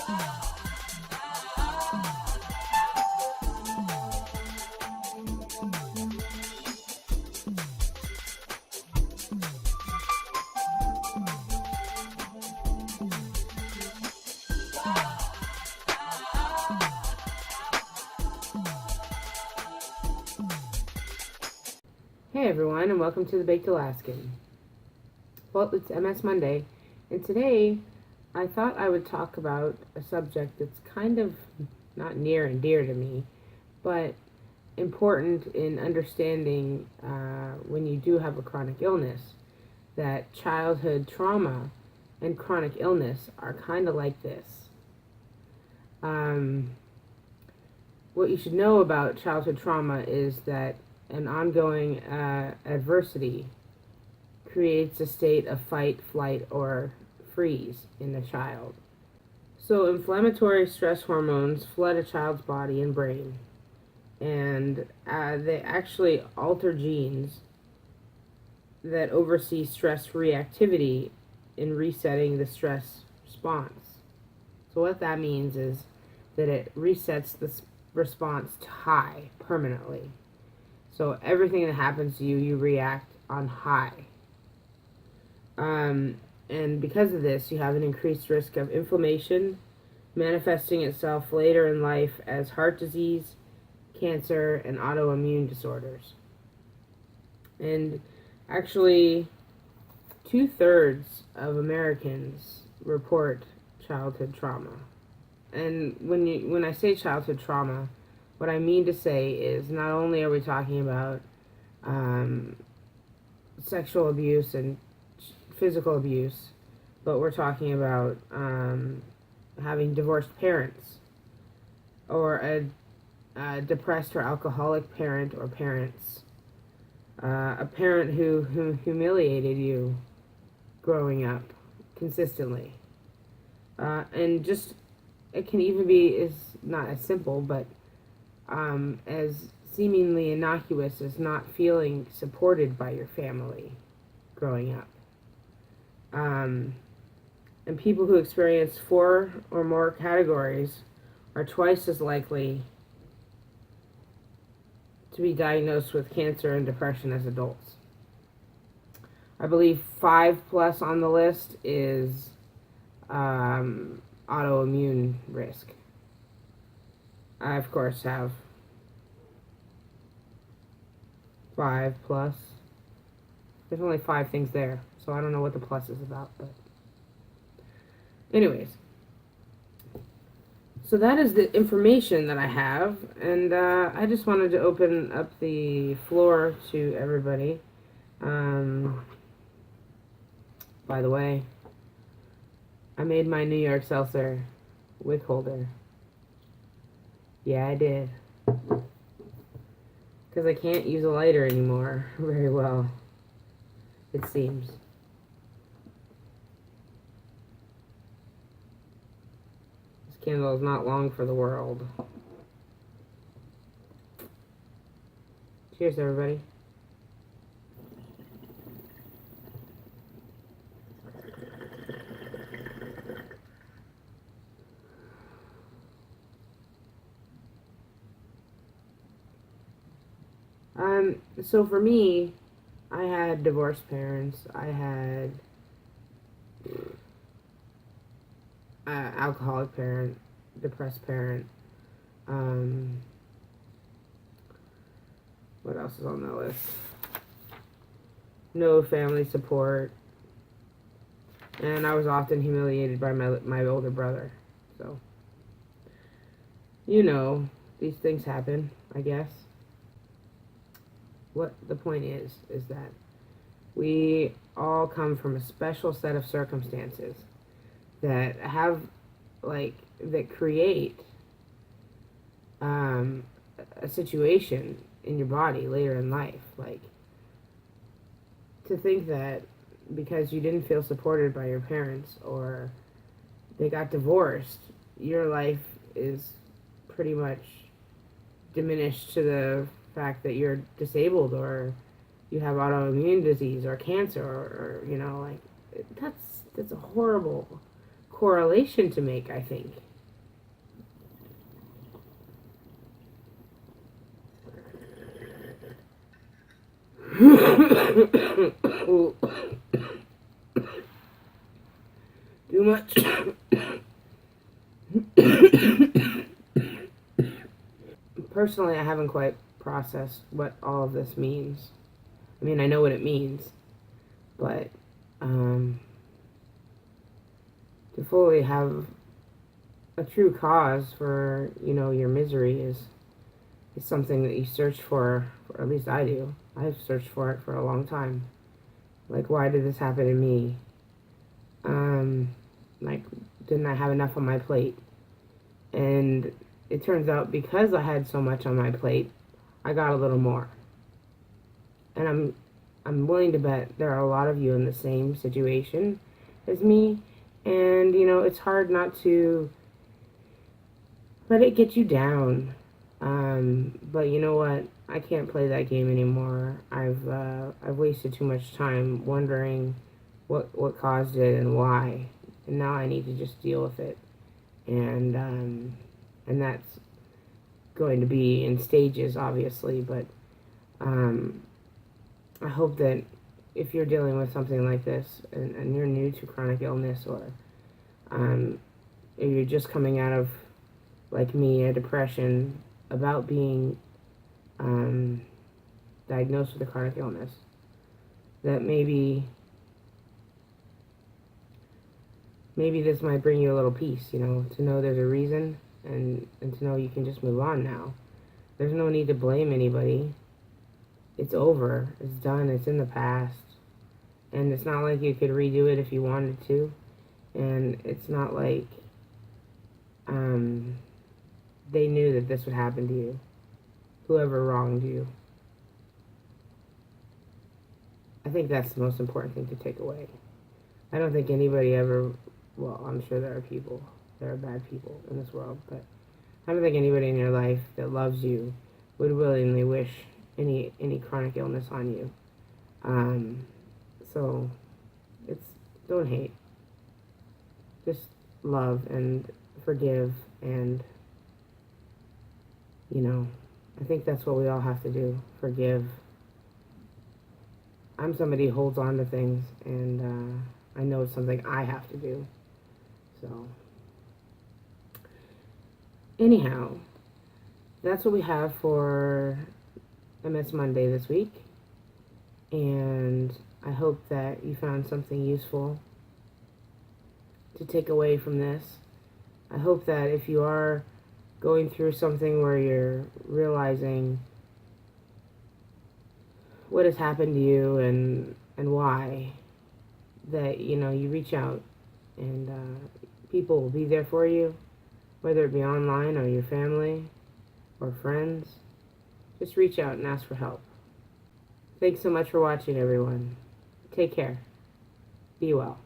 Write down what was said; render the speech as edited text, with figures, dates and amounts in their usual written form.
Hey everyone, and welcome to the Baked Alaskan. Well, it's MS Monday, and today I thought I would talk about a subject that's kind of not near and dear to me, but important in understanding when you do have a chronic illness, that childhood trauma and chronic illness are kind of like this. What you should know about childhood trauma is that an ongoing adversity creates a state of fight, flight, or freeze in the child. So, inflammatory stress hormones flood a child's body and brain, and they actually alter genes that oversee stress reactivity in resetting the stress response. So, what that means is that it resets the response to high permanently. So everything that happens to you, you react on high. And because of this, you have an increased risk of inflammation, manifesting itself later in life as heart disease, cancer, and autoimmune disorders. And actually, 2/3 of Americans report childhood trauma. And when I say childhood trauma, what I mean to say is not only are we talking about sexual abuse and physical abuse, but we're talking about having divorced parents, or a depressed or alcoholic parent or parents, a parent who humiliated you growing up consistently, and just it can even be is not as simple, but as seemingly innocuous as not feeling supported by your family growing up. And people who experience 4 or more categories are twice as likely to be diagnosed with cancer and depression as adults. I believe 5+ on the list is autoimmune risk. I, of course, have 5+. There's only 5 things there, so I don't know what the plus is about, but anyways. So that is the information that I have, and I just wanted to open up the floor to everybody. By the way, I made my New York Seltzer wick holder. Yeah, I did. Because I can't use a lighter anymore very well, it seems. This candle is not long for the world. Cheers, everybody. So for me, I had divorced parents. I had alcoholic parent, depressed parent. What else is on the list? No family support. And I was often humiliated by my older brother. So, these things happen, I guess. What the point is that we all come from a special set of circumstances that that create a situation in your body later in life. Like, to think that because you didn't feel supported by your parents or they got divorced, your life is pretty much diminished to the fact that you're disabled or you have autoimmune disease or cancer or that's a horrible correlation to make, I think. Too much. Personally, I haven't quite processed what all of this means. I mean, I know what it means, but to fully have a true cause for, your misery is something that you search for, or at least I do. I've searched for it for a long time. Like, why did this happen to me? Like, didn't I have enough on my plate? And it turns out because I had so much on my plate, I got a little more. And I'm willing to bet there are a lot of you in the same situation as me. And, it's hard not to let it get you down. But you know what? I can't play that game anymore. I've wasted too much time wondering what caused it and why. And now I need to just deal with it. And that's going to be in stages, obviously, but I hope that if you're dealing with something like this and you're new to chronic illness, or if you're just coming out of, like me, a depression about being diagnosed with a chronic illness, that maybe this might bring you a little peace, to know there's a reason, and to know you can just move on now. There's no need to blame anybody. It's over. It's done. It's in the past. And it's not like you could redo it if you wanted to. And it's not like they knew that this would happen to you. Whoever wronged you. I think that's the most important thing to take away. I don't think anybody ever, well, I'm sure there are bad people in this world, but I don't think anybody in your life that loves you would willingly wish any chronic illness on you. So don't hate. Just love and forgive, and I think that's what we all have to do. Forgive. I'm somebody who holds on to things, and I know it's something I have to do. So anyhow, that's what we have for MS Monday this week. And I hope that you found something useful to take away from this. I hope that if you are going through something where you're realizing what has happened to you and why, that you reach out, and people will be there for you, whether it be online or your family or friends. Just reach out and ask for help. Thanks so much for watching, everyone. Take care. Be well.